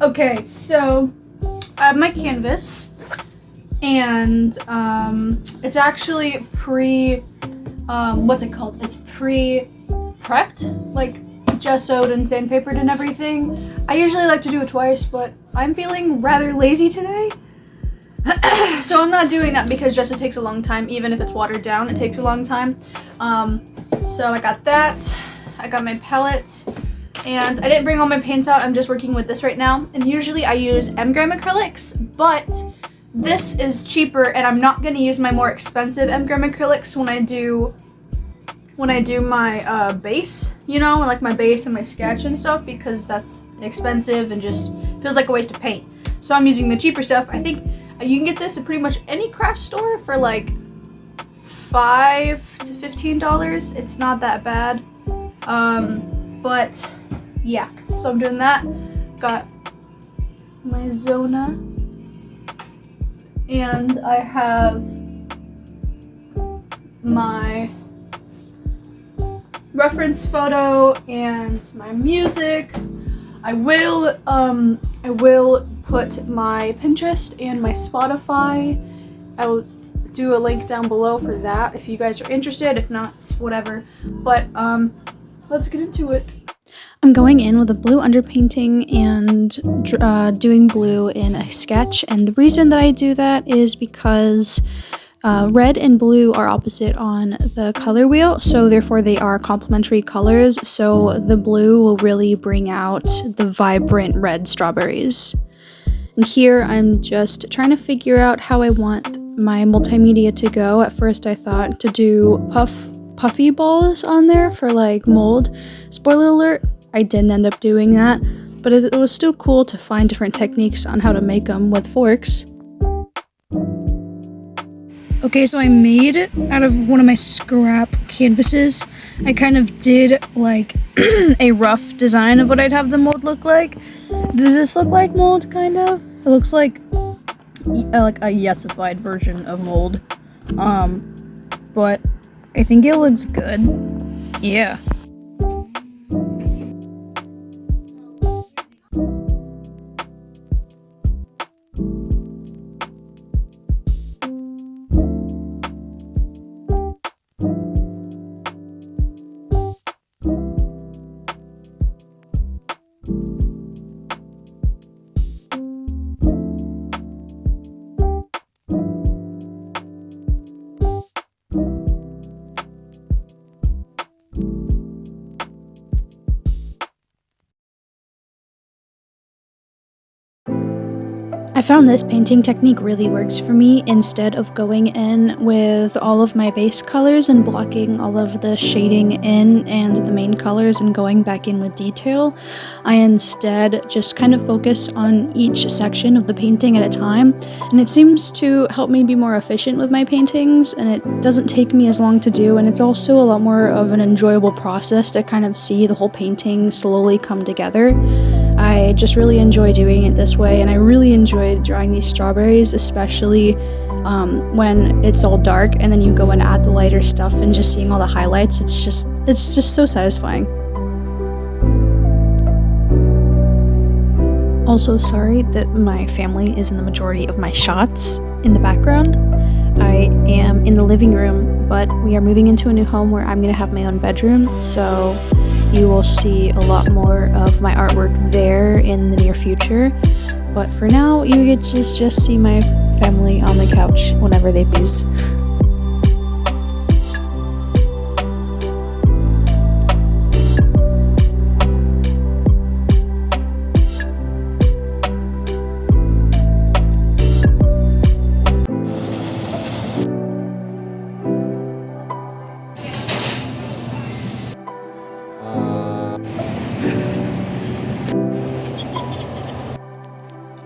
Okay, so I have my canvas, and it's actually what's it called? It's pre-prepped, like gessoed and sandpapered and everything. I usually like to do it twice, but I'm feeling rather lazy today. So I'm not doing that because gesso takes a long time. Even if it's watered down, it takes a long time. So I got that. I got my palette. And I didn't bring all my paints out. I'm just working with this right now. And usually I use M-gram acrylics, but this is cheaper, and I'm not going to use my more expensive M-gram acrylics when I do my base, like my base and my sketch and stuff, because that's expensive and just feels like a waste of paint. So I'm using the cheaper stuff. I think you can get this at pretty much any craft store for like $5 to $15. It's not that bad. But yeah, so I'm doing that. Got my Zona, and I have my reference photo and my music. I will put my Pinterest and my Spotify. I will do a link down below for that if you guys are interested. If not, whatever. But let's get into it. I'm going in with a blue underpainting and doing blue in a sketch, and the reason that I do that is because red and blue are opposite on the color wheel, so therefore they are complementary colors, so the blue will really bring out the vibrant red strawberries. And here I'm just trying to figure out how I want my multimedia to go. At first I thought to do puffy balls on there for like mold. Spoiler alert, I didn't end up doing that, but it was still cool to find different techniques on how to make them with forks. Okay, so I made, out of one of my scrap canvases, I kind of did like a rough design of what I'd have the mold look like. Does this look like mold, kind of? It looks like a yesified version of mold. But I think it looks good. Yeah. I found this painting technique really works for me. Instead of going in with all of my base colors and blocking all of the shading in and the main colors and going back in with detail, I instead just kind of focus on each section of the painting at a time, and it seems to help me be more efficient with my paintings, and it doesn't take me as long to do, and it's also a lot more of an enjoyable process to kind of see the whole painting slowly come together. I just really enjoy doing it this way, and I really enjoyed drawing these strawberries, especially when it's all dark and then you go and add the lighter stuff and just seeing all the highlights. It's just so satisfying. Also, sorry that my family is in the majority of my shots in the background. I am in the living room, but we are moving into a new home where I'm going to have my own bedroom, so you will see a lot more of my artwork there in the near future. But for now, you get to just see my family on the couch whenever they please.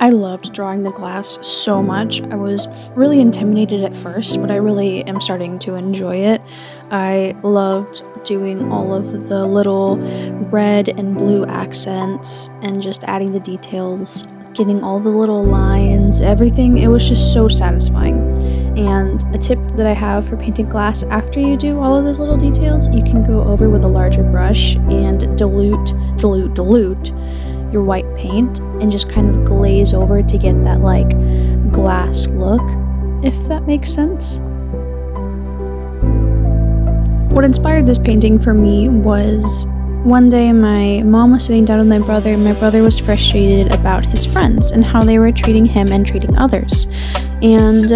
I loved drawing the glass so much. I was really intimidated at first, but I really am starting to enjoy it. I loved doing all of the little red and blue accents and just adding the details, getting all the little lines, everything. It was just so satisfying. And a tip that I have for painting glass, after you do all of those little details, you can go over with a larger brush and dilute your white paint and just kind of glaze over to get that like glass look, if that makes sense. What inspired this painting for me was one day my mom was sitting down with my brother, and my brother was frustrated about his friends and how they were treating him and treating others. And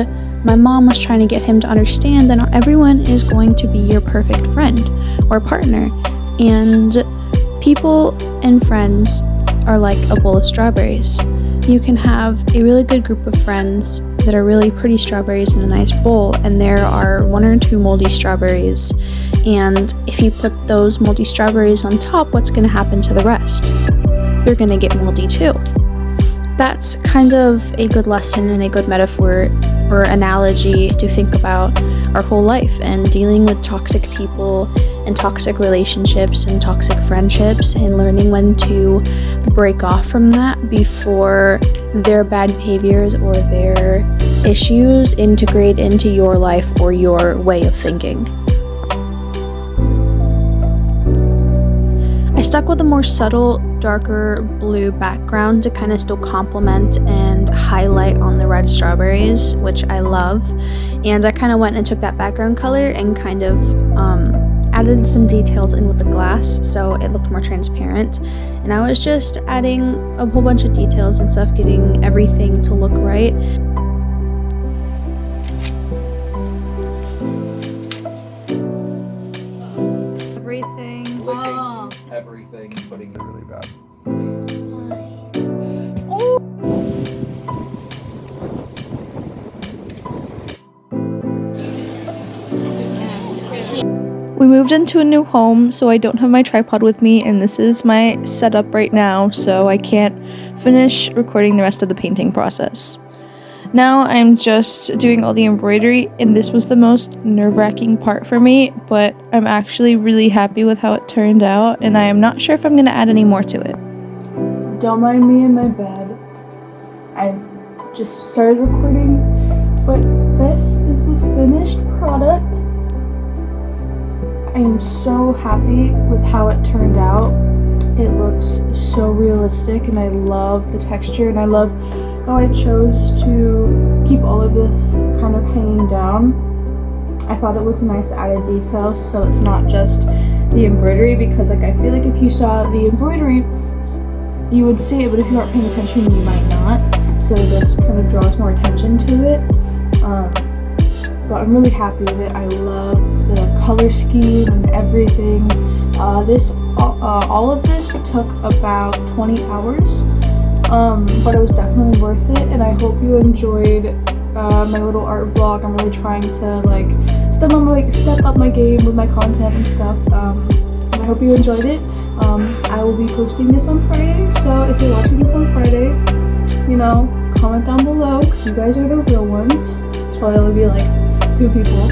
my mom was trying to get him to understand that not everyone is going to be your perfect friend or partner. And people and friends are like a bowl of strawberries. You can have a really good group of friends that are really pretty strawberries in a nice bowl, and there are 1 or 2 moldy strawberries. And if you put those moldy strawberries on top, what's going to happen to the rest? They're going to get moldy too. That's kind of a good lesson and a good metaphor or analogy to think about our whole life and dealing with toxic people and toxic relationships and toxic friendships, and learning when to break off from that before their bad behaviors or their issues integrate into your life or your way of thinking. I stuck with a more subtle, darker blue background to kind of still complement and highlight on the red strawberries, which I love. And I kind of went and took that background color and kind of added some details in with the glass so it looked more transparent. And I was just adding a whole bunch of details and stuff, getting everything to look right. Everything, putting it really bad. We moved into a new home, so I don't have my tripod with me, and this is my setup right now, so I can't finish recording the rest of the painting process. Now I'm just doing all the embroidery, and this was the most nerve-wracking part for me, but I'm actually really happy with how it turned out, and I am not sure if I'm going to add any more to it. Don't mind me in my bed. I just started recording, but this is the finished product. I am so happy with how it turned out. It looks so realistic, and I love the texture, and I love how I chose to keep all of this kind of hanging down. I thought it was a nice added detail, so it's not just the embroidery, because like I feel like if you saw the embroidery you would see it, but if you aren't paying attention you might not, so this kind of draws more attention to it. But I'm really happy with it. I love the color scheme and everything. All of this took about 20 hours. But it was definitely worth it, and I hope you enjoyed my little art vlog. I'm really trying to like step up my game with my content and stuff. And I hope you enjoyed it. I will be posting this on Friday, so if you're watching this on Friday, comment down below, because you guys are the real ones. It's probably only be like 2 people.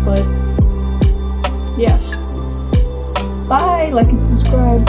But yeah. Bye, like and subscribe.